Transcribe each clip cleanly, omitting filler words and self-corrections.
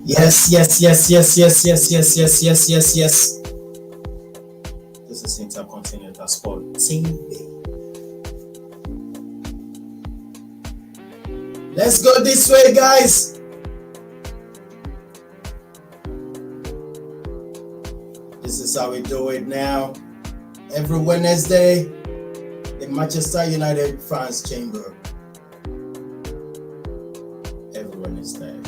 Yes, yes, yes, yes, yes, yes, yes, yes, yes, yes, yes. This is Intercontinental Sport TV. Let's go this way, guys. This is how we do it now. Every Wednesday, the Manchester United fans chamber. Every Wednesday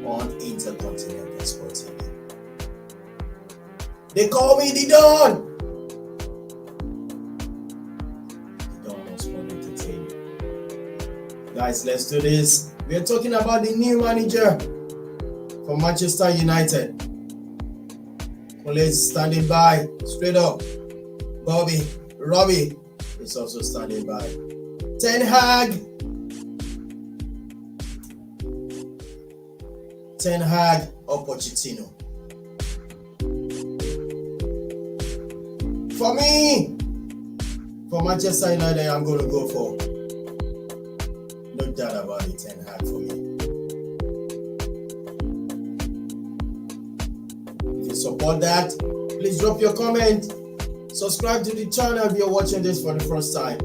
on Intercontinental Sport TV. They call me the Don. The Don of Sport Entertainment. Guys, let's do this. We are talking about the new manager for Manchester United. Police standing by, straight up. Robbie is also standing by. Ten Hag or Pochettino. For me, for Manchester United, I'm going to go for, no doubt about it, Ten Hag for me. If you support that, please drop your comment. Subscribe to the channel if you're watching this for the first time.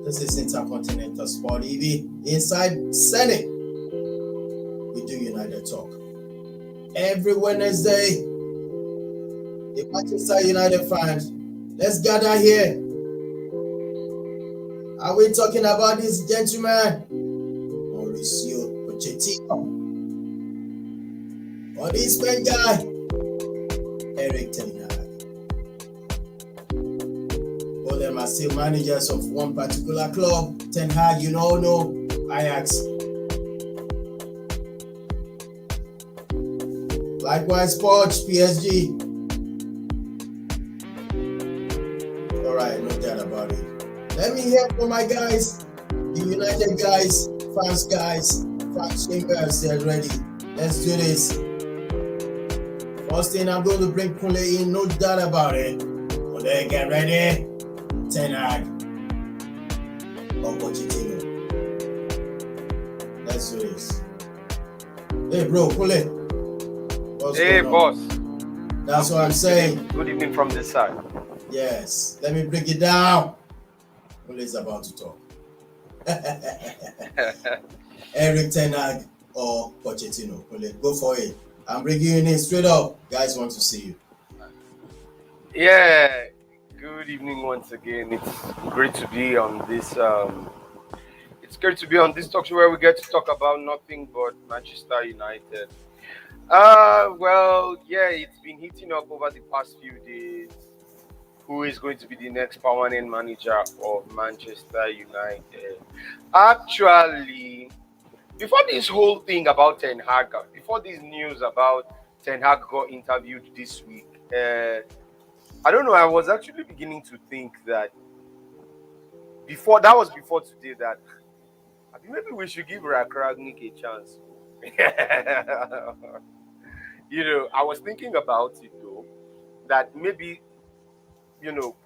This is Intercontinental Sport TV. Inside Senate, we do United Talk. Every Wednesday, the Manchester United fans, let's gather here. Are we talking about this gentleman, Mauricio Pochettino, or this bad guy, Erik ten Hag? All of them are still managers of one particular club. Ten Hag, you all know, Ajax. Likewise, Poch, PSG. All right, no doubt about it. Let me hear from my guys, the United guys, fans chambers, they're ready. Let's do this. First thing, I'm going to bring Kule in, no doubt about it. Kule, get ready. Ten Hag or Pochettino. Let's do this. Hey, bro, Kule. Hey, boss. That's what I'm saying. Good evening from this side. Yes, let me break it down. Kule is about to talk. Erik ten Hag or Pochettino. Kule, go for it. I'm bringing you in straight up. Guys want to see you. Yeah. Good evening once again. It's great to be on this. Talk show where we get to talk about nothing but Manchester United. It's been heating up over the past few days. Who is going to be the next permanent manager of Manchester United? Actually, before this whole thing about Ten Hag, before this news about Ten Hag got interviewed this week, I don't know. I was actually beginning to think that before today that maybe we should give Ragnik a chance. I was thinking about it though, that maybe,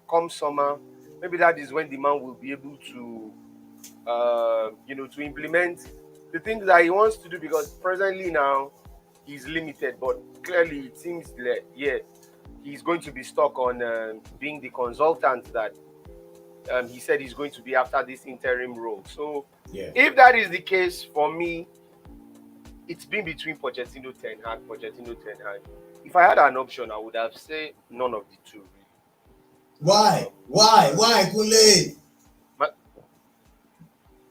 come summer, maybe that is when the man will be able to, to implement the things that he wants to do, because presently now he's limited, but clearly it seems that, he's going to be stuck on being the consultant that he said he's going to be after this interim role. So if that is the case, for me, it's been between Pochettino, Ten Hag. If I had an option, I would have said none of the two. Why, Kule?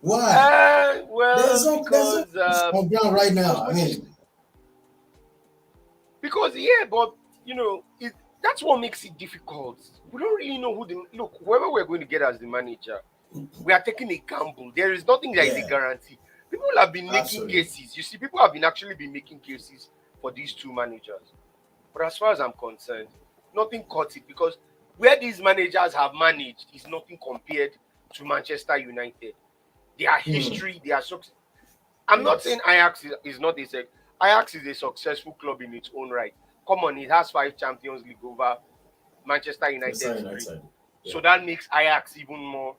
Why? There's no on ground right now. I mean, because that's what makes it difficult. We don't really know whoever we're going to get as the manager, we are taking a gamble. There is nothing that is a guarantee. People have been making cases. You see, people have been making cases for these two managers. But as far as I'm concerned, nothing cuts it, because where these managers have managed is nothing compared to Manchester United. Their history, their success. I'm not saying Ajax is not a Ajax is a successful club in its own right. Come on, it has 5 Champions League over Manchester United. So that makes Ajax even more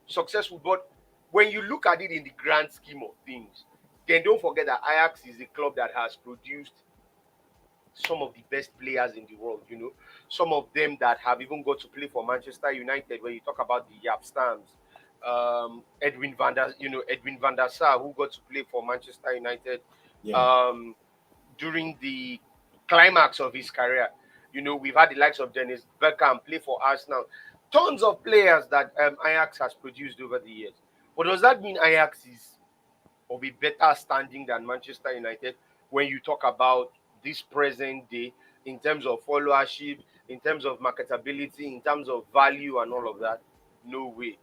successful. But when you look at it in the grand scheme of things, then don't forget that Ajax is a club that has produced some of the best players in the world. Some of them that have even got to play for Manchester United. When you talk about the Yap Stams, Edwin van der Sar, who got to play for Manchester United during the climax of his career. We've had the likes of Dennis Bergkamp play for Arsenal. Tons of players that Ajax has produced over the years. But does that mean Ajax is of a better standing than Manchester United when you talk about this present day in terms of followership, in terms of marketability, in terms of value and all of that? No way.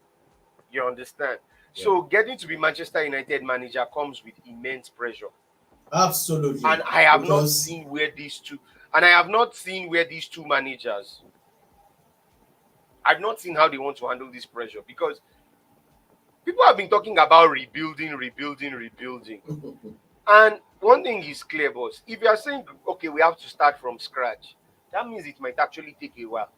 You understand? Yeah. So getting to be Manchester United manager comes with immense pressure. Absolutely. And I have not seen where these two managers, I've not seen how they want to handle this pressure, because people have been talking about rebuilding. And one thing is clear, boss. If you are saying, okay, we have to start from scratch, that means it might actually take a while.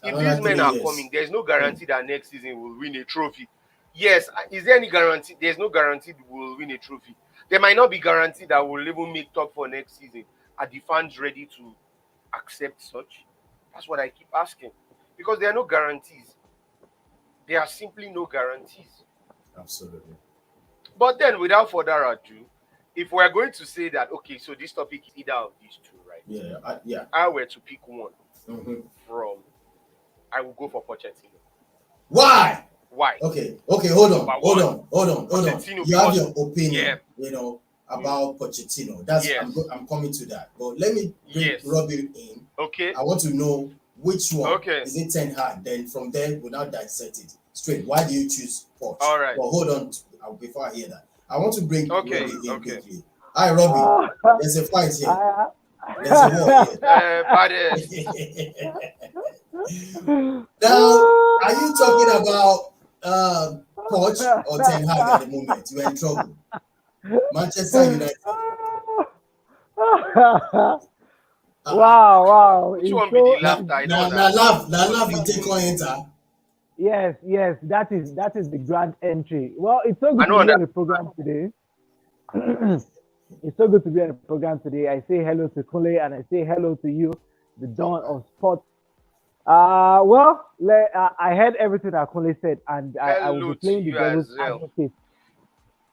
If these men are coming, there's no guarantee that next season we'll win a trophy. Yes, is there any guarantee? There's no guarantee we'll win a trophy. There might not be guarantee that we'll even make top for next season. Are the fans ready to accept such? That's what I keep asking. Because there are no guarantees. There are simply no guarantees. Absolutely. But then, without further ado, if we're going to say that, okay, so this topic is either of these two, right? Yeah. I were to pick one from, I will go for Pochettino. Why? Okay, hold on. You have your opinion, about Pochettino. That's I'm coming to that. But let me bring Robbie in. Okay. I want to know which one. Is it Ten Hag? Then from there we'll now dissect it straight. Why do you choose Poch? All right. Well, hold on before I hear that. I want to bring Robbie in quickly. Hi, Robbie. There's a fight here. There's a war here. Now, are you talking about Poch or Ten Hag at the moment? You're in trouble. Manchester United. Wow. Which one be the laughter? Laugh, you take on enter. Yes, that is the grand entry. Well, it's so good to be on the program today. It's so good to be on the program today. I say hello to Kule and I say hello to you, the dawn of sports. I heard everything that Kule said, and I will be playing the devil's advocate.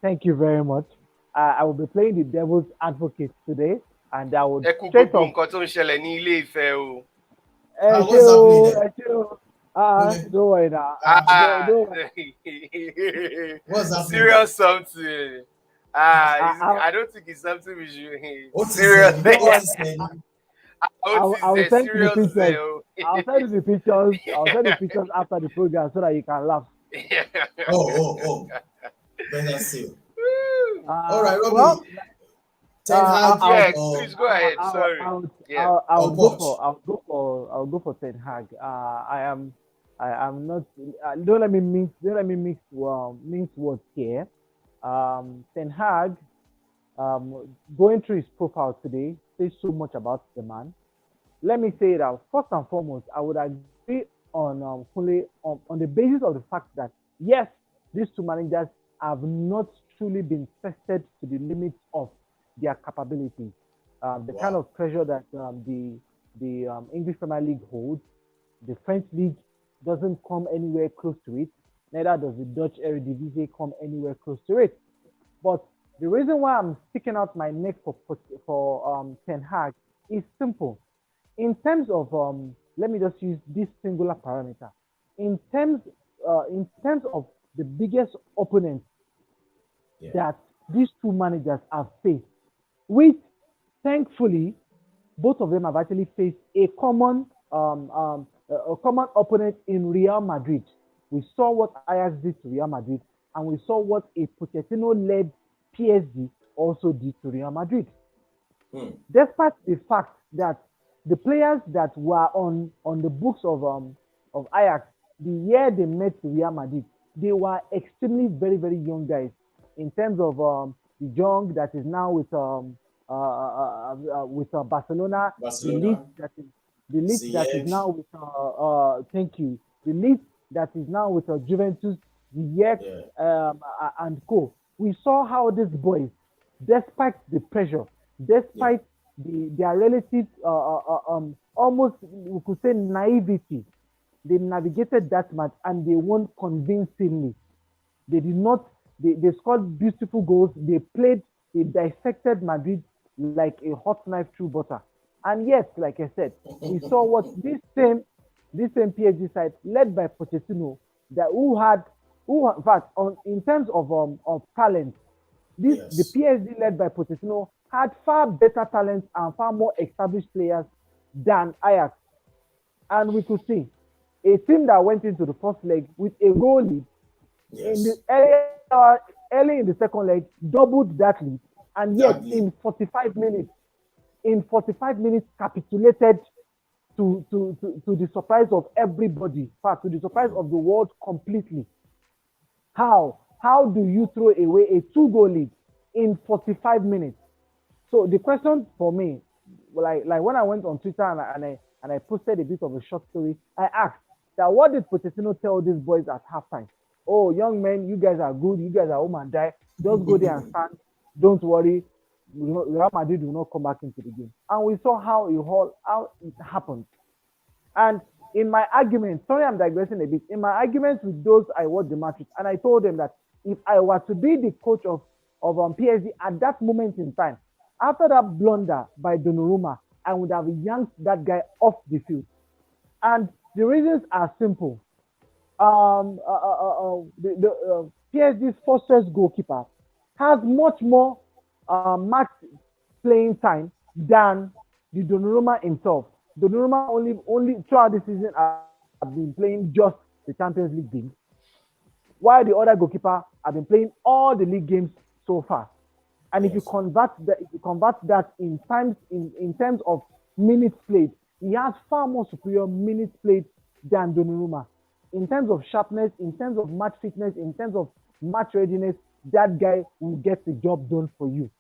Thank you very much. I will be playing the devil's advocate today, and I will straight up. What's happening? Don't worry now. What's happening? Serious something. I don't think it's something we should. Serious. I'll send you the pictures. I'll send you the pictures. I'll send you the pictures after the program so that you can laugh. Oh. Better still. All right, Robbie. Ten Hag. Please go ahead. Sorry. I'll go for Ten Hag. I am not. Don't let me mix words here. Ten Hag, going through his profile today, says so much about the man. Let me say that first and foremost, I would agree on the basis of the fact that yes, these two managers have not truly been tested to the limits of their capabilities. The kind of pressure that the English Premier League holds, the French League doesn't come anywhere close to it. Neither does the Dutch Eredivisie come anywhere close to it. But the reason why I'm sticking out my neck for Ten Hag is simple. In terms of let me just use this singular parameter. In terms of the biggest opponents that these two managers have faced, which thankfully both of them have actually faced a common opponent in Real Madrid. We saw what Ajax did to Real Madrid, and we saw what a Pochettino-led PSG also did to Real Madrid. Despite the fact that the players that were on the books of Ajax, the year they met Real Madrid, they were extremely very, very young guys. In terms of the young that is now with Barcelona, the lead that is now with the lead that is now with Juventus, and co. We saw how these boys despite the pressure, Yeah. despite their relative, almost we could say naivety, they navigated that match and they won convincingly. They did not. They scored beautiful goals. They played. They dissected Madrid like a hot knife through butter. And yet, like I said, we saw what this same PSG side, led by Pochettino, that who in fact on in terms of talent, the Yes. PSG led by Pochettino had far better talents and far more established players than Ajax. And we could see a team that went into the first leg with a goal lead in the Yes. early in the second leg, doubled that lead, and yet Exactly. 45 minutes capitulated to the surprise of everybody, in fact, to the surprise of the world completely. How do you throw away a two-goal lead in 45 minutes? So the question for me, like when I went on Twitter and I posted a bit of a short story, I asked that what did Pochettino tell these boys at halftime? Oh, young men, you guys are good. You guys are home and die. Just go there and stand. Don't worry. Real Madrid will not come back into the game. And we saw how it happened. And in my argument, sorry I'm digressing a bit, in my arguments with those I watched the match with, and I told them that if I were to be the coach of PSG at that moment in time, after that blunder by Donnarumma, I would have yanked that guy off the field. And the reasons are simple. The PSG's first goalkeeper has much more match playing time than the Donnarumma himself. Donnarumma only throughout the season have been playing just the Champions League games, while the other goalkeeper have been playing all the league games so far. And Yes. if you convert that in terms of minutes played, he has far more superior minutes played than Donnarumma. In terms of sharpness, in terms of match fitness, in terms of match readiness, that guy will get the job done for you.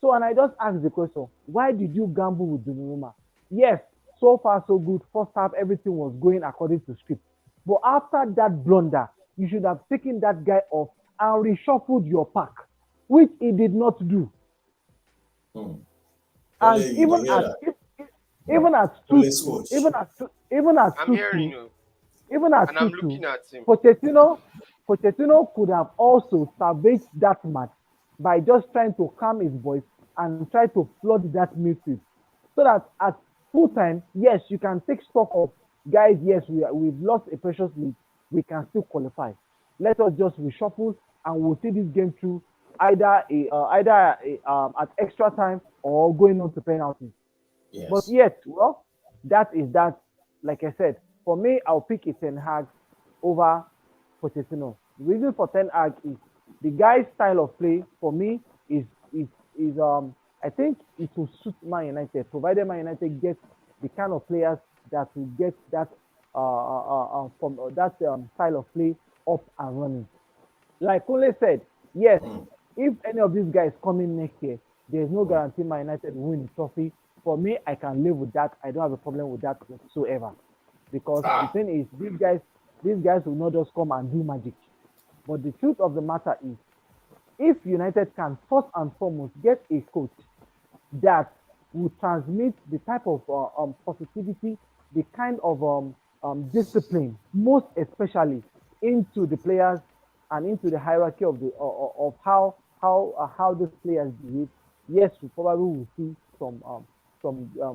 So, and I just asked the question, why did you gamble with Donnarumma? Yes, so far so good. First half, everything was going according to script. But after that blunder, you should have taken that guy off and reshuffled your pack, which he did not do. Hmm. And Only you they hear that. even at two Police two, coach. even at I'm two hearing two, you, even at and I'm 2-2, looking at him. Pochettino, Pochettino could have also salvaged that match by just trying to calm his voice and try to flood that midfield. So that at full time, yes, you can take stock of guys, yes, we've lost a precious lead. We can still qualify. Let us just reshuffle and we'll see this game through at extra time or going on to penalties. But Yes. yet, well, that is that. Like I said, for me, I'll pick a Ten Hag over Pochettino. The reason for Ten Hag is the guy's style of play. For me, is is is. I think it will suit Man United, provided Man United gets the kind of players that will get that from that style of play up and running. Like Kole said, yes, Hmm. if any of these guys come in next year, there's no guarantee Man United will win the trophy. For me, I can live with that. I don't have a problem with that whatsoever. Because the Ah. thing is, these guys will not just come and do magic. But the truth of the matter is, if United can first and foremost get a coach that will transmit the type of positivity, the kind of discipline, most especially into the players and into the hierarchy of how those players behave. Yes, we probably will see some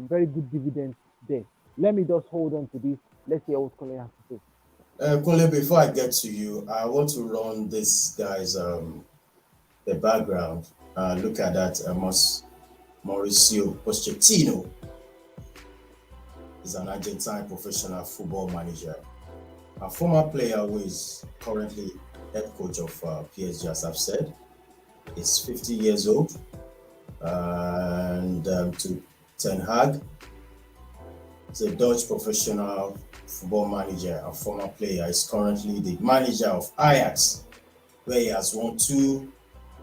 very good dividends there. Let me just hold on to this. Let's hear what Colin has to say. Kunle, before I get to you, I want to run this guy's the background. Look at that. Mauricio Pochettino is an Argentine professional football manager, a former player who is currently head coach of PSG, as I've said. He's 50 years old. And to Ten Hag, he's a Dutch professional football manager and former player. He's currently the manager of Ajax, where he has won two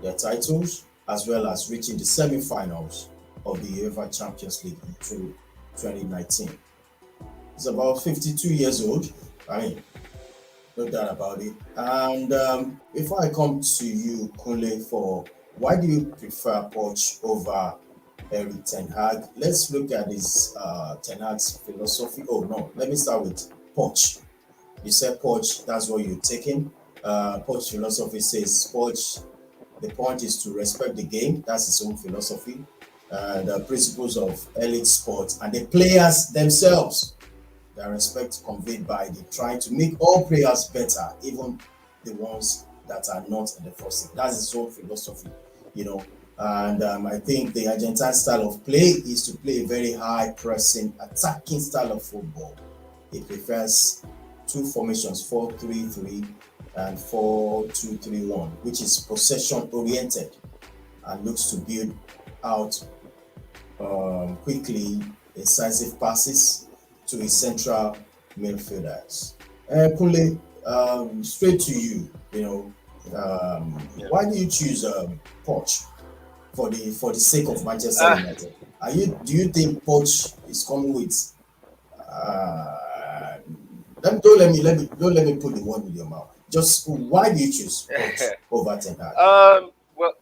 their titles, as well as reaching the semi-finals of the UEFA Champions League in 2019. He's about 52 years old. I mean, no doubt about it. And before I come to you, Kunle, for Why do you prefer Poch over Eric Ten Hag? Let's look at his Ten Hag's philosophy. Oh no, let me start with Poch. You said Poch, that's what you're taking. Poch philosophy says Poch, the point is to respect the game. That's his own philosophy. The principles of elite sports and the players themselves. The respect conveyed by the trying to make all players better, even the ones that are not in the first team. That's his own philosophy, you know. And I think the Argentine style of play is to play a very high pressing, attacking style of football. He prefers two formations 4-3-3 and 4-2-3-1, which is possession oriented and looks to build out quickly incisive passes to his central midfielders. Kunle, straight to you. Why do you choose Poch for the sake of Manchester Uh, United? Do you think Poch is coming with? Uh, don't let me put the word in your mouth. Just why do you choose Poch over Ten Hag? well,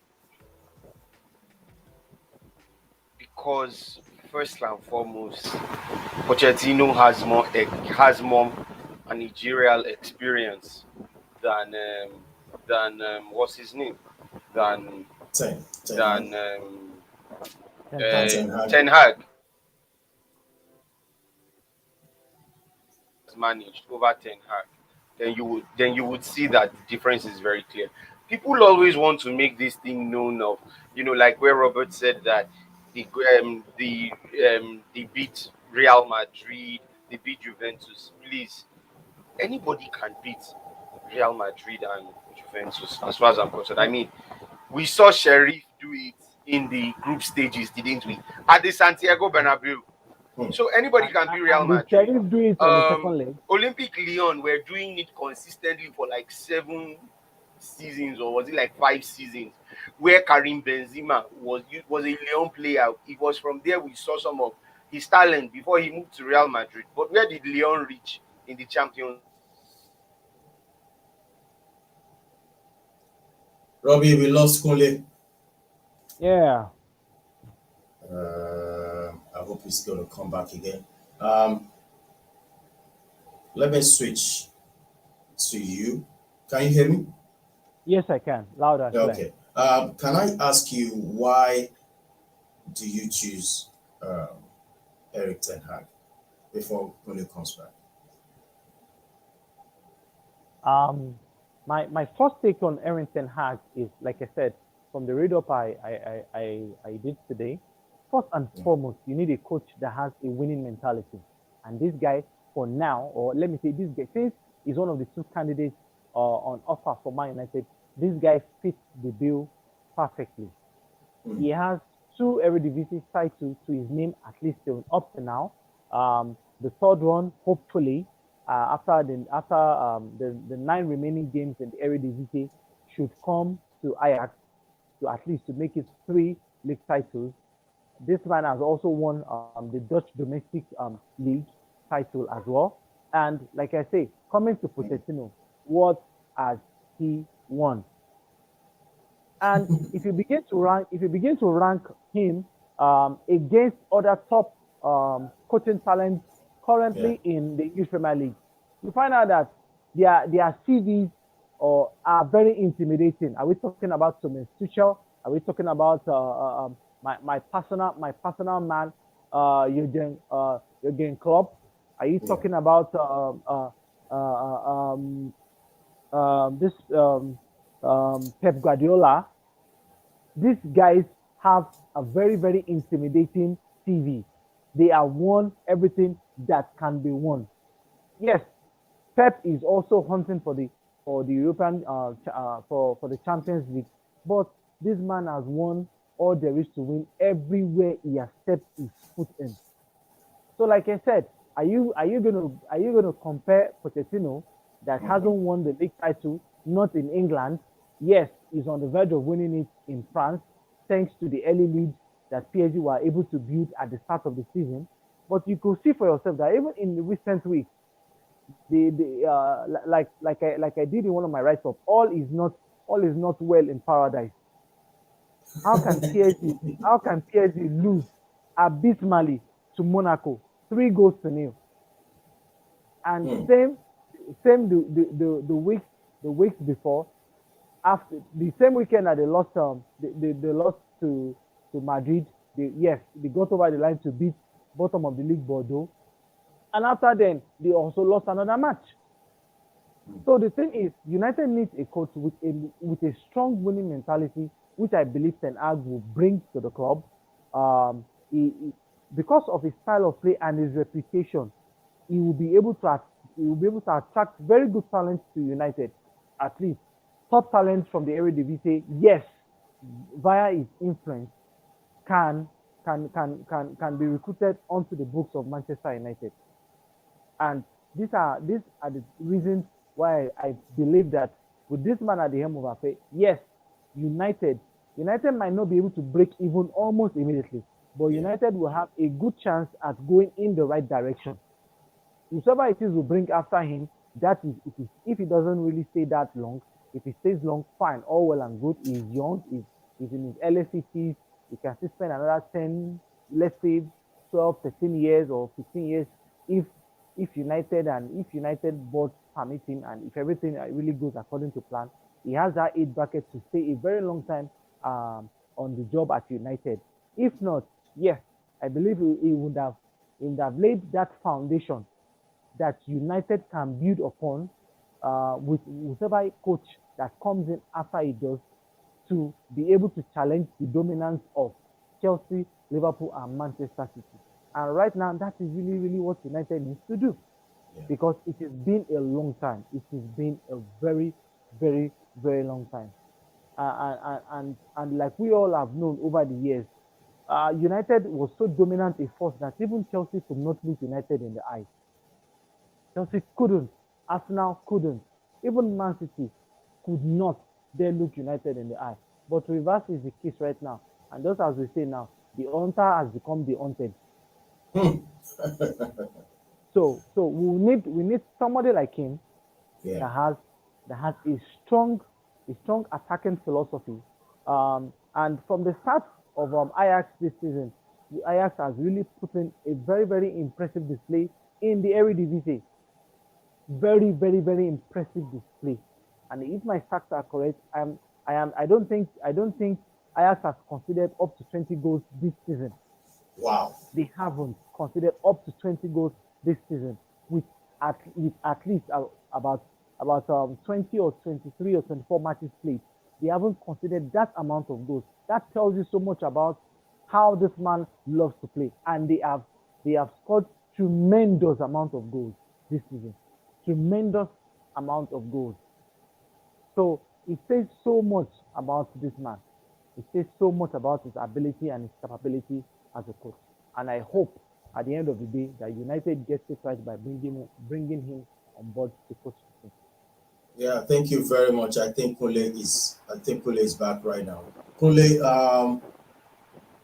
because first and foremost, Pochettino has more managerial experience than what's his name than Ten Hag. than Ten Hag. Ten Hag. Ten Hag has managed over Ten Hag. Then you would see that the difference is very clear. People always want to make this thing known of, like where Robert said that the they beat Real Madrid, they beat Juventus. Please, anybody can beat Real Madrid and Juventus, as far as I'm concerned. I mean, we saw Sheriff do it in the group stages, didn't we? At the Santiago Bernabeu. Hmm. So anybody can beat Real And the Madrid. Sheriff do it on the second leg. Olympic Lyon were doing it consistently for like 7 seasons, or was it like 5 seasons, where Karim Benzema was a Lyon player. It was from there we saw some of his talent before he moved to Real Madrid. But where did Lyon reach in the Champions? Robbie, we lost Kunle. Yeah. I hope he's going to come back again. Um, Let me switch to you. Can you hear me? Yes, I can. Loud and clear. Okay. Can I ask you why do you choose Eric Ten Hag before Kunle comes back? My first take on Erin Ten Hag is, like I said, from the read up I did today. First and foremost, you need a coach that has a winning mentality. And this guy, for now, or let me say, this guy, since he's one of the two candidates on offer for Man United, this guy fits the bill perfectly. He has two Eredivisie titles to his name, at least up to now. The third one, hopefully, after the 9 remaining games in the Eredivisie, should come to Ajax to at least to make it 3 league titles. This man has also won the Dutch domestic league title as well. And like I say, coming to Pochettino, what has he won? And if you begin to rank him against other top coaching talents currently in the English Premier League, you find out that their CVs are very intimidating. Are we talking about Thomas Tuchel? Are we talking about my personal man, Jurgen Klopp? Are you talking about this Pep Guardiola? These guys have a very, very intimidating CV. They have won everything that can be won. Yes, Pep is also hunting for the European for the Champions League, but this man has won all there is to win everywhere he has stepped his foot in. So, like I said, are you gonna compare Pochettino that hasn't won the league title, not in England? Yes, he's on the verge of winning it in France, thanks to the early lead that PSG were able to build at the start of the season. But you could see for yourself that even in the recent weeks, like I did in one of my write-ups, all is not well in paradise. How can PSG lose abysmally to Monaco 3 goals to nil? And Hmm. same the weeks before, after the same weekend that they lost they lost to Madrid. They got over the line to beat bottom of the league Bordeaux, and after then they also lost another match. So the thing is, United needs a coach with a strong winning mentality, which I believe Ten Hag will bring to the club. Because of his style of play and his reputation, he will be able to attract very good talents to United, at least top talents from the Eredivisie. Yes, via his influence, can can be recruited onto the books of Manchester United. And these are the reasons why I believe that with this man at the helm of affair, yes, United United might not be able to break even almost immediately, but Yeah. United will have a good chance at going in the right direction. Whoever it is will bring after him, that is it is if he doesn't really stay that long, if he stays long, fine, all well and good. He's young, he's in his early 50s, he can still spend another 10, let's say 12, 13 years or 15 years if if United board permit him, and if everything really goes according to plan, he has that age bracket to stay a very long time on the job at United. If not, yes, I believe he would have laid that foundation that United can build upon with whatever coach that comes in after he does, to be able to challenge the dominance of Chelsea, Liverpool, and Manchester City. And right now, that is really, really what United needs to do, Yeah. because it has been a long time. It has been a very, very, very long time. And like we all have known over the years, United was so dominant a force that even Chelsea could not look United in the eye. Chelsea couldn't. Arsenal couldn't. Even Man City could not dare look United in the eye. But reverse is the case right now. And just as we say now, the hunter has become the hunted. Hmm. So we need somebody like him Yeah. that has a strong attacking philosophy. And from the start of Ajax this season, the Ajax has really put in a very, very impressive display in the Eredivisie. Very, very, very impressive display. And if my facts are correct, I don't think Ajax has considered up to 20 goals this season. Wow. They haven't considered up to 20 goals this season, with at least about 20 or 23 or 24 matches played. They haven't considered that amount of goals. That tells you so much about how this man loves to play, and they have scored tremendous amount of goals this season. Tremendous amount of goals. So it says so much about this man. It says so much about his ability and his capability as a coach. And I hope at the end of the day that United gets it right by bringing him on board to coach the team. Yeah. Thank you very much. I think Kule is back right now. Kule,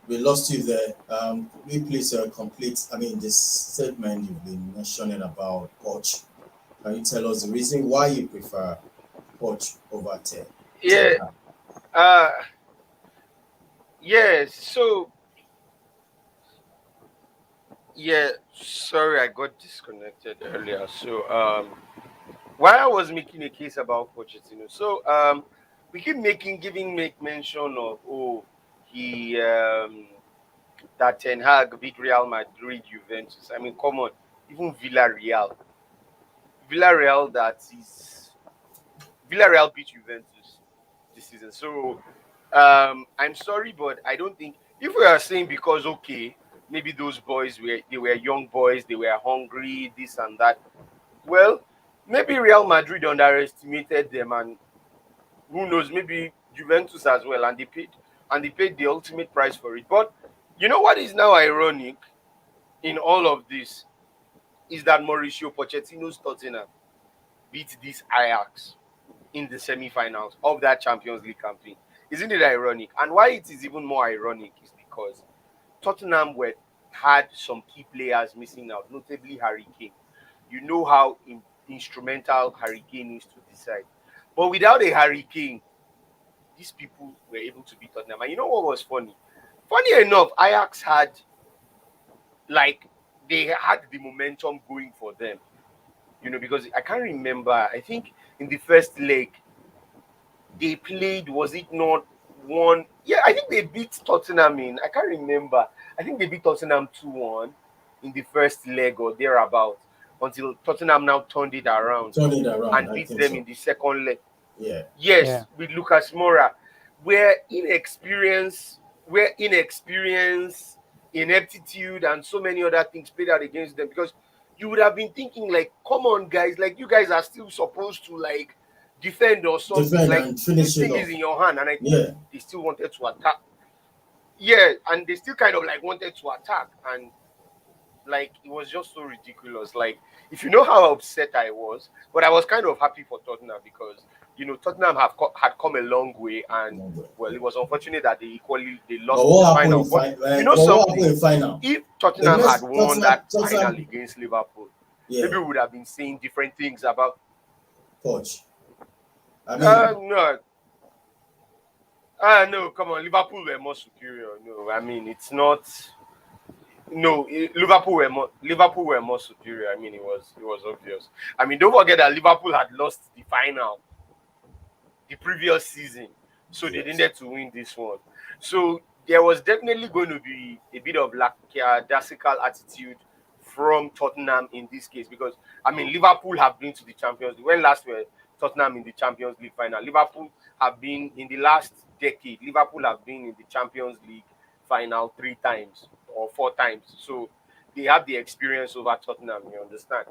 we lost you there. Could you please complete? I mean, this statement you've been mentioning about Poch. Can you tell us the reason why you prefer Poch over Ten Yeah. Hag? Uh. Yes. So yeah. Sorry, I got disconnected earlier. So while I was making a case about Pochettino, so we keep make mention of, he that Ten Hag beat Real Madrid, Juventus. I mean, come on, even Villarreal that is Villarreal beat Juventus this season. So I'm sorry, but I don't think, if we are saying, because okay, maybe those boys were young boys, they were hungry, this and that. Well, maybe Real Madrid underestimated them, and who knows, maybe Juventus as well, and they paid the ultimate price for it. But you know what is now ironic in all of this is that Mauricio Pochettino's Tottenham beat this Ajax in the semi-finals of that Champions League campaign. Isn't it ironic? And why it is even more ironic is because Tottenham had some key players missing out, notably Harry Kane. You know how instrumental Harry Kane is to decide. But without a Harry Kane, these people were able to beat Tottenham. And you know what was funny? Funny enough, Ajax had, like, they had the momentum going for them. You know, because I can't remember. I think in the first leg, they played, was it not one? Yeah, I think they beat Tottenham in, I can't remember. I think they beat Tottenham 2-1 in the first leg or thereabout, until Tottenham now turned it around and I beat think them so. in the second leg. Yeah. Yeah. Yes, with Lucas Moura, where inexperience, ineptitude, and so many other things played out against them. Because you would have been thinking, like, come on, guys, like, you guys are still supposed to, like, defend or something. Defend Like, and finish this it thing off. is in your hand, and I think Yeah. they still wanted to attack. Yeah, and they still kind of like wanted to attack, and like it was just so ridiculous. Like, if you know how upset I was, but I was kind of happy for Tottenham because Tottenham had come a long way, and well, it was unfortunate that they lost But in the what happened final. in But final? you know What happened something, in final? if The Tottenham had next won that final Tottenham. against Liverpool, Yeah. maybe we would have been saying different things about. Poch. I mean, No, no, come on, Liverpool were more superior. No, I mean it's not. No, Liverpool were more superior. I mean, it was obvious. I mean, don't forget that Liverpool had lost the final the previous season, so they needed to win this one. So there was definitely going to be a bit of lackadaisical attitude from Tottenham in this case, because I mean, Liverpool have been to the Champions League. When last were Tottenham in the Champions League final? Liverpool have been in the last decade. Liverpool have been in the Champions League final 3 times or 4 times. So they have the experience over Tottenham, you understand?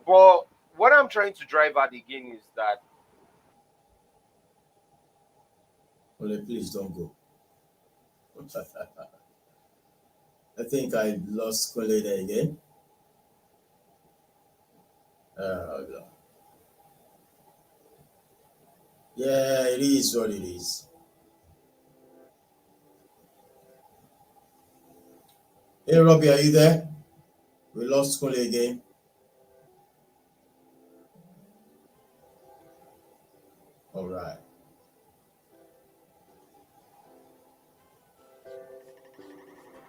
But what I'm trying to drive at again is that please don't go. I think I lost Kole there again. Yeah, it is what it is. Hey, Robbie, are you there? We lost Kole again. All right.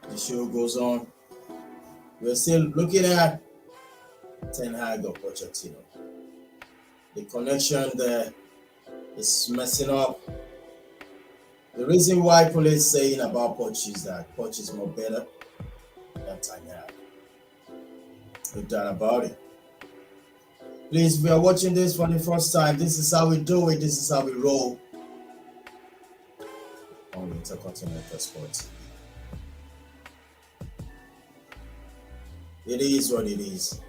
The show goes on. We're still looking at Ten Hag or Pochettino. The connection there is messing up. The reason why Pole is saying about Poch is that Poch is more better than Ten Hag. No doubt about it. Please, if you are watching this for the first time, this is how we do it. This is how we roll on Intercontinental Sports. It is what it is.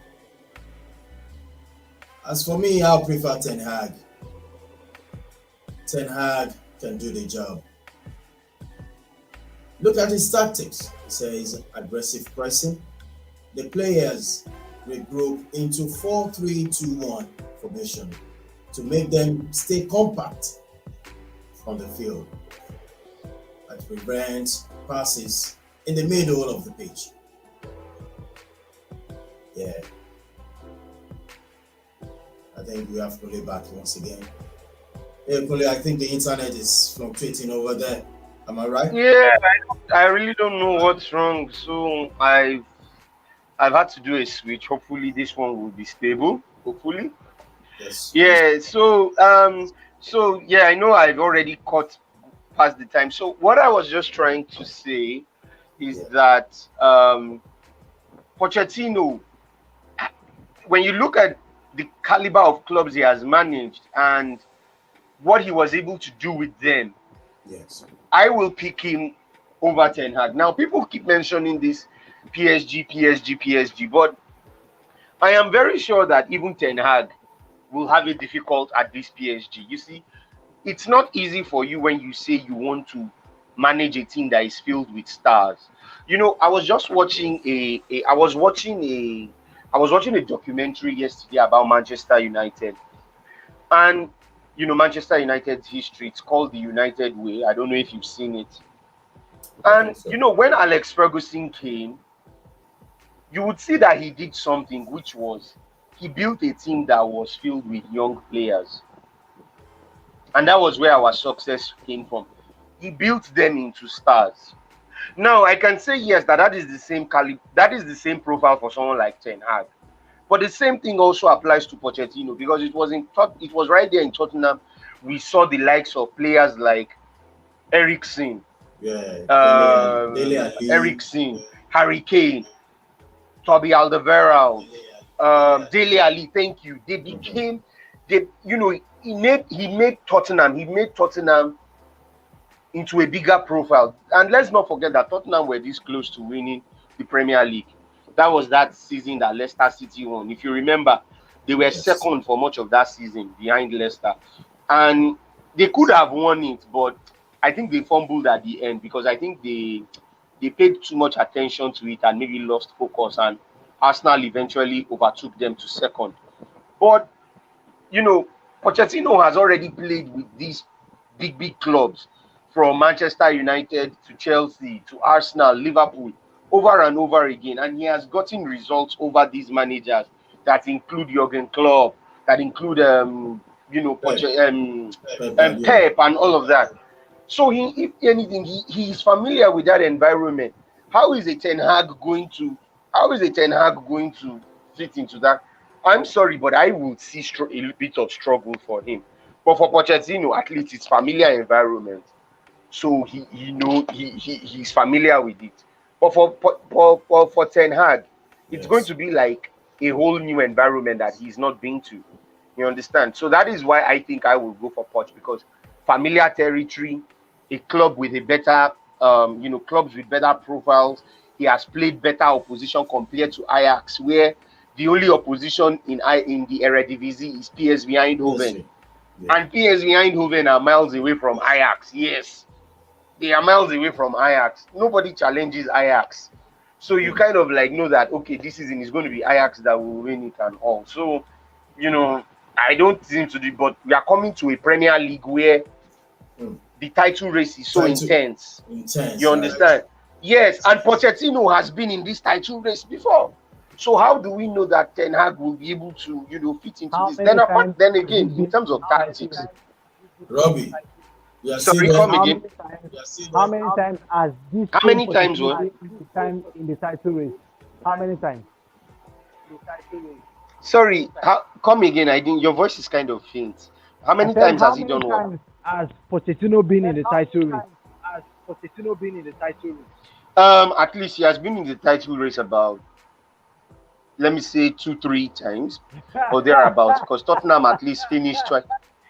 As for me, I'll prefer Ten Hag. Ten Hag can do the job. Look at his tactics. He says aggressive pressing. The players regroup into 4-3-2-1 formation to make them stay compact on the field and prevent passes in the middle of the pitch. Yeah. I think we have Kole back once again. Hey, Kole, I think the internet is fluctuating over there. Am I right? Yeah, I really don't know what's wrong. So I've had to do a switch. Hopefully this one will be stable. Hopefully. Yes. Yeah. So yeah, I know I've already cut past the time. So what I was just trying to say is that Pochettino, when you look at the caliber of clubs he has managed and what he was able to do with them, yes, I will pick him over Ten Hag. Now, people keep mentioning this PSG, but I am very sure that even Ten Hag will have it difficult at this PSG. You see, it's not easy for you when you say you want to manage a team that is filled with stars. You know, I was just watching I was watching a documentary yesterday about Manchester United. And Manchester United's history, it's called the United Way. I don't know if you've seen it. And when Alex Ferguson came, you would see that he did something, which was he built a team that was filled with young players. And that was where our success came from. He built them into stars. Now I can say yes that is the same that is the same profile for someone like Ten Hag. But the same thing also applies to Pochettino, because it was right there in Tottenham. We saw the likes of players like Eriksen, Yeah, Dele um, Ali. Eriksen, Harry Kane, Toby Alderweireld, Dele Ali. Thank you. They became, he made Tottenham into a bigger profile. And let's not forget that Tottenham were this close to winning the Premier League. That was that season that Leicester City won. If you remember, they were Yes. second for much of that season behind Leicester. And they could have won it, but I think they fumbled at the end, because I think they paid too much attention to it and maybe lost focus, and Arsenal eventually overtook them to second. But Pochettino has already played with these big clubs, from Manchester United to Chelsea to Arsenal, Liverpool, over and over again, and he has gotten results over these managers that include Jurgen Klopp, that include Pep. Pep and all of that. So if anything, he is familiar with that environment. How is a Ten Hag going to fit into that? I'm sorry, but I would see a little bit of struggle for him. But for Pochettino, at least it's familiar environment, so he's familiar with it. But for Ten Hag, it's going to be like a whole new environment that he's not been to. You understand? So that is why I think I will go for Poch, because familiar territory, a club with a better, clubs with better profiles. He has played better opposition compared to Ajax, where the only opposition in the Eredivisie is PSV Eindhoven. Yeah. And PSV Eindhoven are miles away from Ajax. Yes, they are miles away from Ajax. Nobody challenges Ajax. So you kind of like know that, okay, this season is going to be Ajax that will win it and all. So, I don't seem to do, but we are coming to a Premier League where the title race is so intense. You understand? Right? Yes, and Pochettino has been in this title race before. So how do we know that Ten Hag will be able to, fit into this? Then again, in terms of tactics, Robbie, sorry, come again. How many times has this? How many times what? In the title race? How many times? Sorry, come again. I didn't. Your voice is kind of faint. How many times has he done what? Has Pochettino been in the title race? At least he has been in the title race about, let me say, 2-3 times or thereabouts, because Tottenham at least finished twice.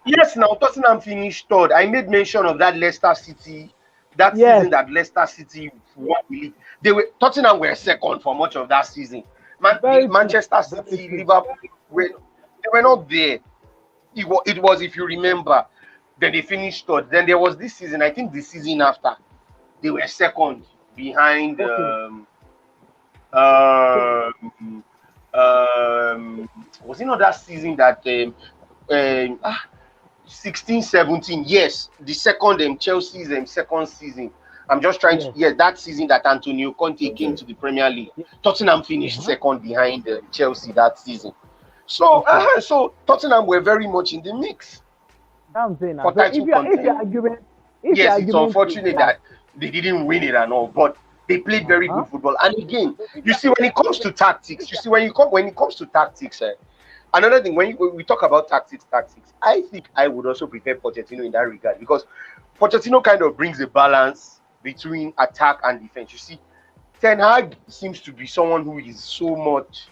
Yes, now Tottenham finished third. I made mention of that Leicester City, season that Leicester City won the league. Tottenham were second for much of that season. Manchester City, Liverpool, they were not there. It was, if you remember, then they finished third. Then there was this season, I think the season after, they were second behind was it not that season that 16-17? Yes, the second Chelsea's second season. I'm just trying to that season that Antonio Conte came to the Premier League. Tottenham finished second behind Chelsea that season. So so Tottenham were very much in the mix. I'm saying for title contest. Yes, it's unfortunate that they didn't win it and all, but they played very good football. And again, you see, when it comes to tactics, another thing, when we talk about tactics, I think I would also prefer Pochettino in that regard, because Pochettino kind of brings a balance between attack and defense. You see, Ten Hag seems to be someone who is so much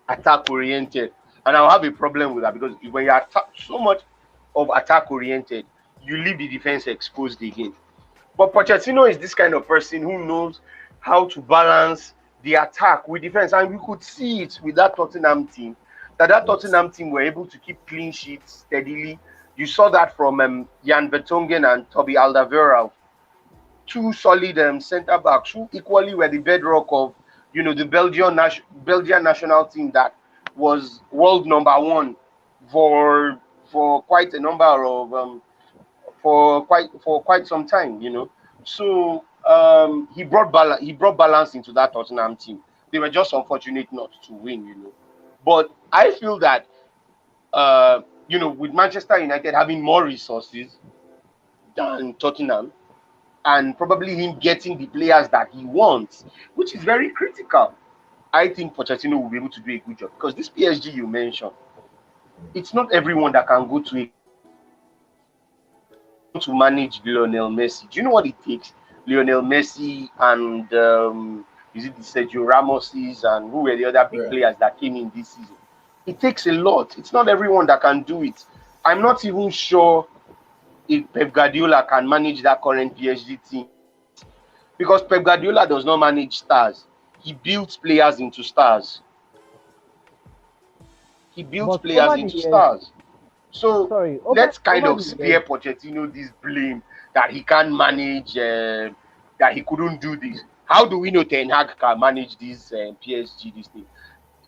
attack oriented, and I'll have a problem with that, because when you are so much of attack oriented, you leave the defense exposed again. But Pochettino is this kind of person who knows how to balance the attack with defense, and we could see it with that Tottenham team. That Tottenham team were able to keep clean sheets steadily. You saw that from Jan Vertonghen and Toby Alderweireld, two solid centre backs who equally were the bedrock of the Belgian national team that was world number one for quite a number of for quite some time. So he brought balance into that Tottenham team. They were just unfortunate not to win. But I feel that with Manchester United having more resources than Tottenham, and probably him getting the players that he wants, which is very critical. I think Pochettino will be able to do a good job, because this PSG you mentioned, it's not everyone that can go to manage Lionel Messi. Do you know what it takes? Lionel Messi and is it the Sergio Ramoses and who were the other big players that came in this season? It takes a lot. It's not everyone that can do it. I'm not even sure if Pep Guardiola can manage that current PSG team, because Pep Guardiola does not manage stars. He builds players into stars. So let's kind of spare Pochettino this blame that he can't manage, that he couldn't do this. How do we know Ten Hag can manage this PSG, this thing?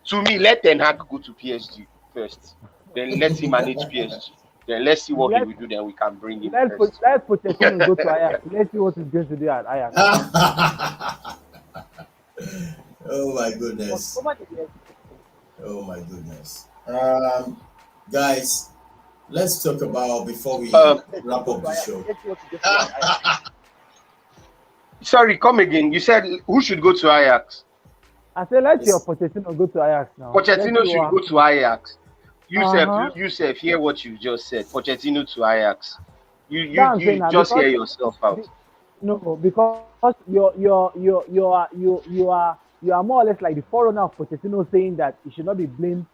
To me, let Ten Hag go to PSG first. Then let's him manage PSG. Then let's see what he will do. Then we can bring him. Let Pochettino go to Ajax. Let's see what he's going to do at Ajax. Oh my goodness. Oh my goodness. Guys, let's talk about before we wrap up the show. Sorry, come again. You said who should go to Ajax? I said let your Pochettino go to Ajax now. Pochettino should go to Ajax. Yusuf, hear what you just said. Pochettino to Ajax. You just hear yourself out. No, because you are more or less like the forerunner of Pochettino, saying that he should not be blamed.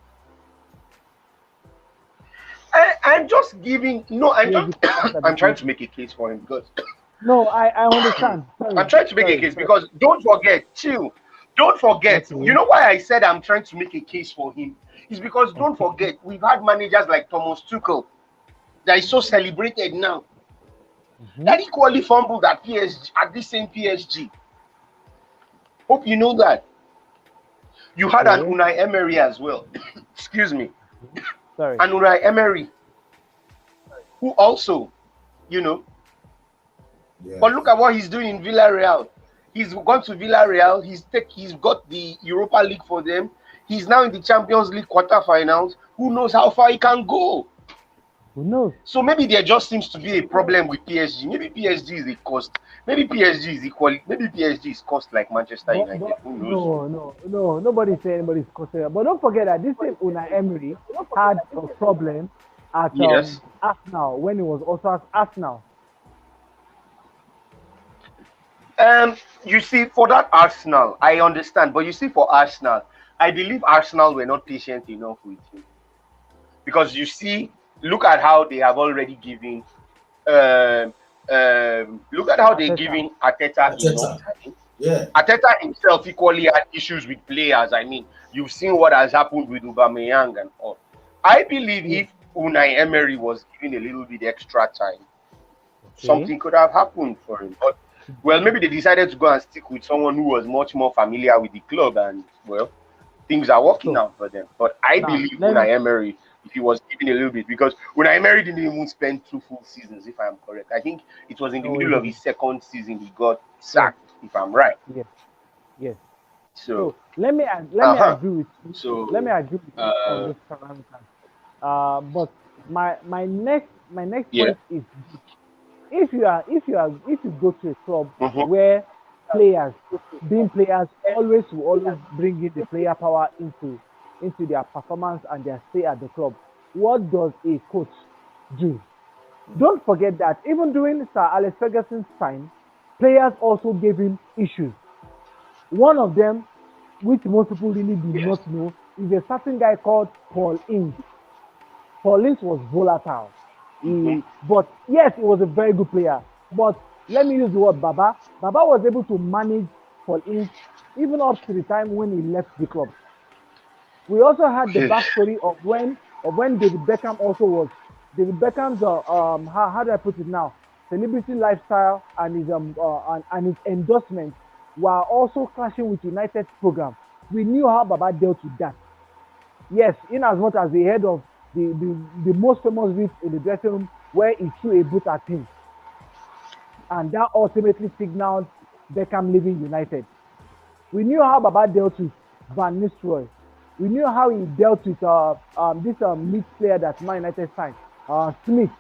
I'm just giving. No, I'm trying to make a case for him, because. No, I understand. Sorry, I'm trying to make a case because don't forget. Okay. You know why I said I'm trying to make a case for him? Is because don't forget, we've had managers like Thomas Tuchel that is so celebrated now, that equally fumbled at PSG, at this same PSG. Hope you know that. You had an Unai Emery as well. Excuse me. Sorry. An Unai Emery, who also, but look at what he's doing in Villarreal. He's gone to Villarreal. He's got the Europa League for them. He's now in the Champions League quarterfinals. Who knows how far he can go? Who knows? So maybe there just seems to be a problem with PSG. Maybe PSG is a cost. Maybe PSG is equal. Maybe PSG is cost like Manchester United. Who knows? No. Nobody's saying anybody's cost. But don't forget that this same Unai Emery had a problem at Arsenal when he was also at Arsenal. You see, for that Arsenal, I understand. But you see, for Arsenal, I believe Arsenal were not patient enough with him, because you see, look at how they have already given. Look at how they're giving Arteta enough time. Yeah. Arteta himself equally had issues with players. I mean, you've seen what has happened with Aubameyang and all. I believe if Unai Emery was given a little bit extra time, something could have happened for him. But well, maybe they decided to go and stick with someone who was much more familiar with the club, and well, things are working out for them. But I believe Unai Emery, if he was given a little bit, because Unai Emery didn't even spend 2 full seasons, if I'm correct. I think it was in the middle of his second season he got sacked, if I'm right. Yes. So let me agree with you. So let me agree with you on this parameter. But my next point is, if you go to a club where players will always bring in the player power into their performance and their stay at the club, what does a coach do? Don't forget that even during Sir Alex Ferguson's time, players also gave him issues. One of them, which most people really do not know, is a certain guy called Paul Ince. Paul Ince was volatile. But yes, he was a very good player. But let me use the word Baba. Baba was able to manage Paul Ince even up to the time when he left the club. We also had the backstory of when David Beckham also was. David Beckham's how do I put it now? Celebrity lifestyle and his endorsements were also clashing with United's program. We knew how Baba dealt with that. Yes, in as much as the head of the most famous bit in the dressing room, where he threw a boot at him, and that ultimately signaled Beckham leaving United. We knew how Baba dealt with Van Nistelrooy. We knew how he dealt with this lead player that Man United signed, Smith,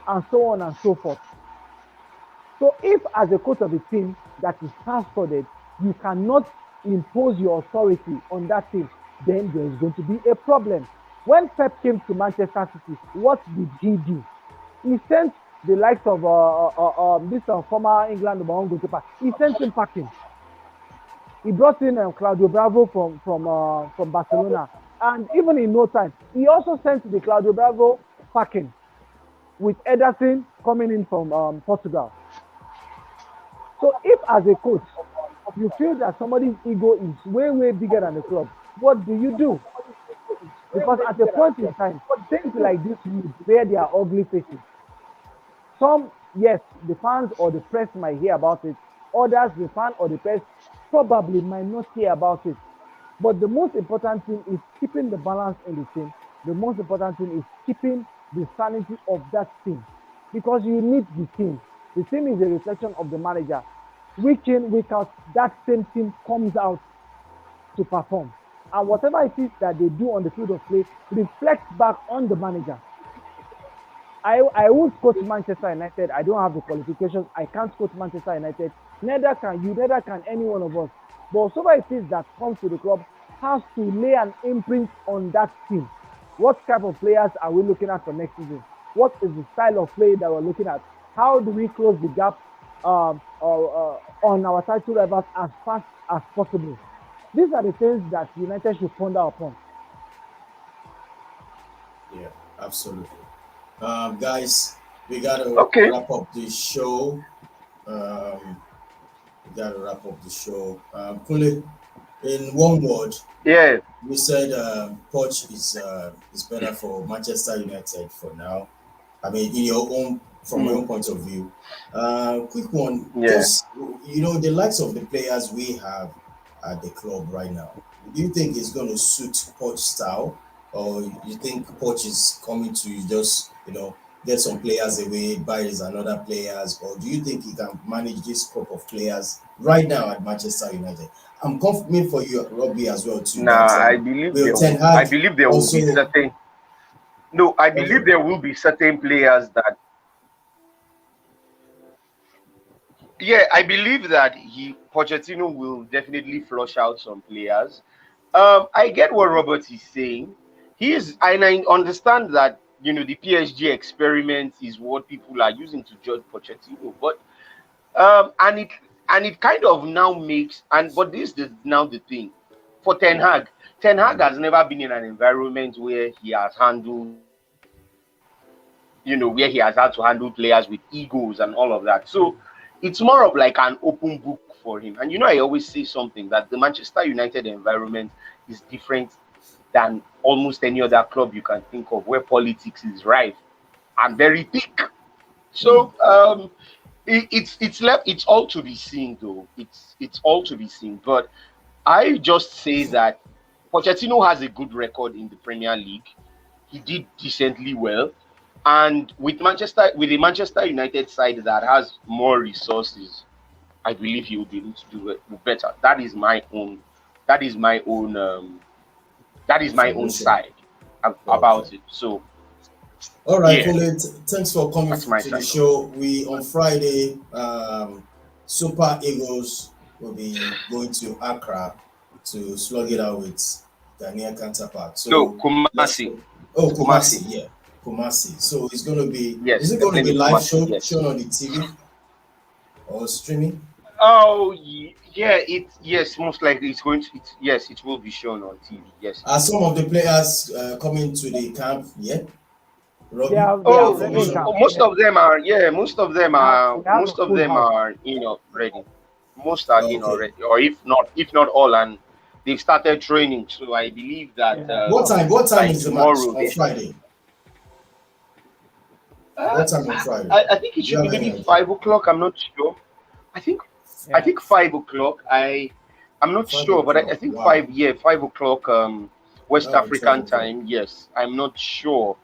and so on and so forth. So if as a coach of a team that is star-studded, you cannot impose your authority on that team, then there is going to be a problem. When Pep came to Manchester City, what did he do? He sent the likes of this former England number one goalkeeper. He sent him packing. He brought in Claudio Bravo from Barcelona, and even in no time, he also sent the Claudio Bravo packing with Ederson coming in from Portugal. So if as a coach, you feel that somebody's ego is way bigger than the club, what do? Because at a point in time, things like this would bear their ugly faces. Some, yes, the fans or the press might hear about it. Others, the fan or the press, probably might not hear about it. But the most important thing is keeping the balance in the team. The most important thing is keeping the sanity of that team. Because you need the team. The team is a reflection of the manager. Week in, week out, that same team comes out to perform. And whatever it is that they do on the field of play reflects back on the manager. I won't coach Manchester United. I don't have the qualifications. I can't coach Manchester United. Neither can you, neither can any one of us. But whatever it is that comes to the club has to lay an imprint on that team. What type of players are we looking at for next season? What is the style of play that we're looking at? How do we close the gap on our title rivals as fast as possible? These are the things that United should ponder upon. Yeah, absolutely. Guys, we gotta wrap up this show. We gotta wrap up the show. Kule, in one word, we said Poch is better for Manchester United for now. I mean, in your own, from your own point of view. Quick one, just the likes of the players we have at the club right now. Do you think it's going to suit Poch style, or you think Poch is coming to just get some players away, buy his another players, or do you think he can manage this group of players right now at Manchester United? I'm confident for you, Robbie, as well too. Nah, I believe there will be certain. No, I believe there will be certain players that. Yeah, I believe that Pochettino will definitely flush out some players. I get what Robert is saying. And I understand that the PSG experiment is what people are using to judge Pochettino, but and it kind of now makes but this is now the thing for Ten Hag. Ten Hag has never been in an environment where he has handled, where he has had to handle players with egos and all of that. So it's more of like an open book for him. And I always say something that the Manchester United environment is different than almost any other club you can think of, where politics is rife and very thick. So it's all to be seen, though. It's all to be seen. But I just say that Pochettino has a good record in the Premier League. He did decently well. And with the Manchester United side that has more resources, I believe he will be able to do it better. That is my own side about it. So, all right, thanks for coming to the show. We on Friday, Super Eagles will be going to Accra to slug it out with Ghanaian counterpart. So Kumasi. Kumasi, yeah. Kumasi. So it's going to be. Yes, is it going to be live shown on the TV or streaming? Oh yeah, most likely it's going to. It will be shown on TV. Yes. Are some of the players coming to the camp yet? Most of them are. Yeah, most of them are ready. Most are in already, or if not all, and they've started training. So I believe that. What time is the match on Friday? What time on Friday? I think it should be maybe 5 o'clock. I'm not sure. I think 5 o'clock. I'm not sure, but I think 5. Yeah, 5 o'clock. West African time. Yes, I'm not sure.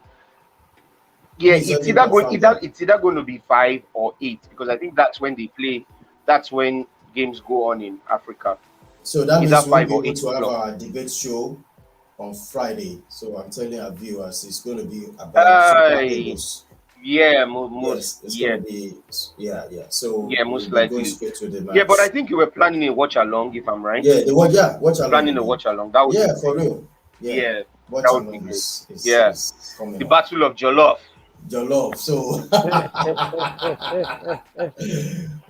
Yeah, it's either going to be 5 or 8 because I think that's when they play. That's when games go on in Africa. So that means we'll be able to have our debate show on Friday. So I'm telling our viewers it's going to be about Super Eagles. Yeah, Yes, it's going to be So yeah, we'll most be going likely. straight to the Yeah, but I match. think you were planning a watch along, if I'm right. Yeah, watch along. You Planning a mean? watch along. That would be Yeah, for great. real. Yeah, Yeah, watch that would be along great. is Yeah, is coming the up. Battle of Jollof. Your love. So,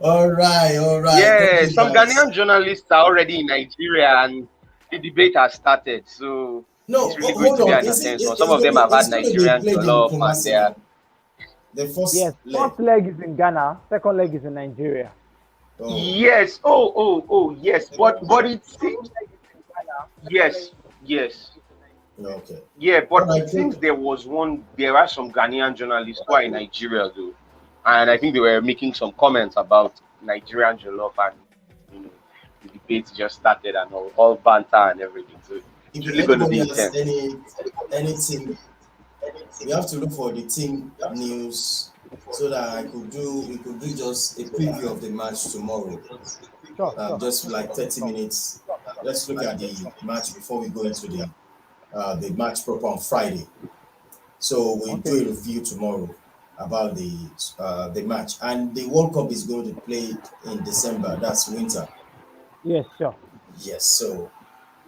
all right, all right. Thank Yeah, you some guys. Ghanaian journalists are already in Nigeria, and the debate has started. So it's No, really going hold to be on. an Is it? intense one. Some of them have had It's going to be Nigerian played in Jollof, and Kumasi they are now. The Yes, first leg. first leg is in Ghana, second leg is in Nigeria. Oh, yes. Oh, yes. But it seems yes, yes. okay. Yeah, All but right. it seems there was one. There are some Ghanaian journalists who are in Nigeria though, and I think they were making some comments about Nigerian jollof, and you know, the debate just started and all banter and everything. So it's If really going to anybody be has intense. any team, we have to look for the team news so that we could do just a preview of the match tomorrow. Sure, sure. Just like 30 minutes. Let's look at the match before we go into the match proper on Friday. So we Okay. do a review tomorrow about the match, and the World Cup is going to play in December. That's winter. Yes, sure. Yes. So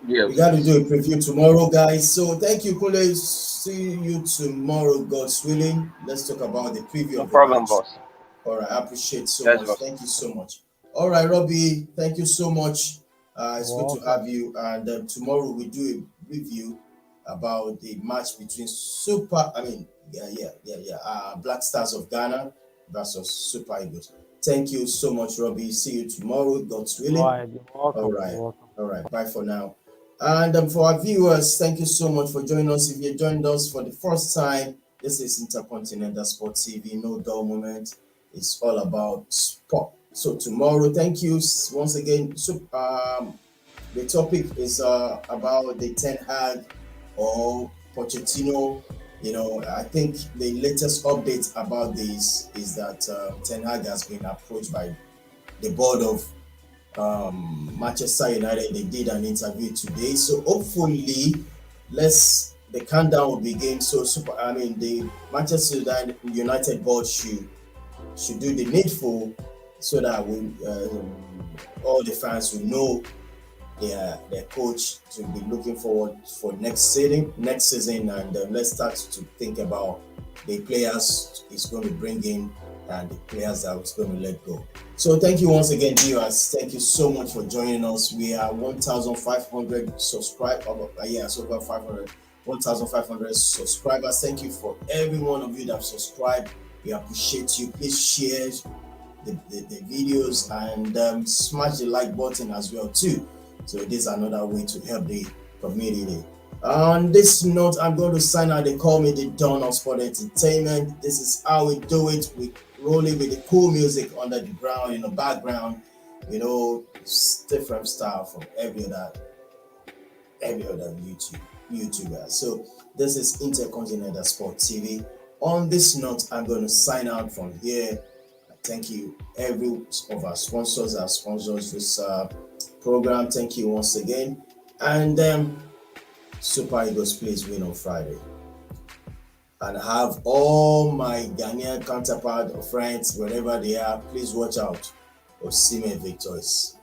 Yeah, we got to do a preview tomorrow, guys. So thank you, Kule. See you tomorrow, God's willing. Let's talk about the preview no of the problem, match. boss. All right, I appreciate so Yes, much. boss. Thank you so much. All right, Robbie, thank you so much. It's good to Welcome. have you. And tomorrow we do a review about the match between Black Stars of Ghana versus Super Eagles. Thank you so much, Robbie. See you tomorrow, God's All willing. right, you're welcome. All right. You're welcome. All right. Bye for now. And for our viewers, thank you so much for joining us. If you joined us for the first time, this is Intercontinental Sport TV. No dull moment. It's all about sport. So tomorrow, thank you once again. So the topic is about the Ten Hag or Pochettino. You know, I think the latest update about this is that Ten Hag has been approached by the board of Manchester United. They did an interview today, so hopefully, the countdown will begin. So the Manchester United board should do the needful so that all the fans will know their coach to be looking forward for next season, and let's start to think about the players he's going to bring in and the players that he's going to let go. So thank you once again, viewers. Thank you so much for joining us. We are 1,500 subscribers. It's over 500. 1,500 subscribers. Thank you for every one of you that have subscribed. We appreciate you. Please share the videos and smash the like button as well too. So this is another way to help the community. On this note, I'm going to sign out. They call me the Dawn of Sport Entertainment. This is how we do it. We roll it with the cool music under the ground, in the background, different style from every other YouTuber. So this is Intercontinental Sport TV. On this note, I'm going to sign out from here. Thank you, every of our sponsors this program. Thank you once again. And Super Eagles please win on Friday. And have all my Ghanaian counterpart or friends, wherever they are, please watch out. Osimhen Victor is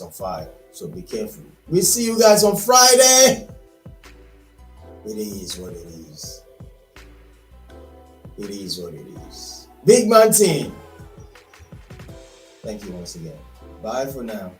on fire. So be careful. We'll see you guys on Friday. It is what it is. It is what it is. Big man team. Thank you once again. Bye for now.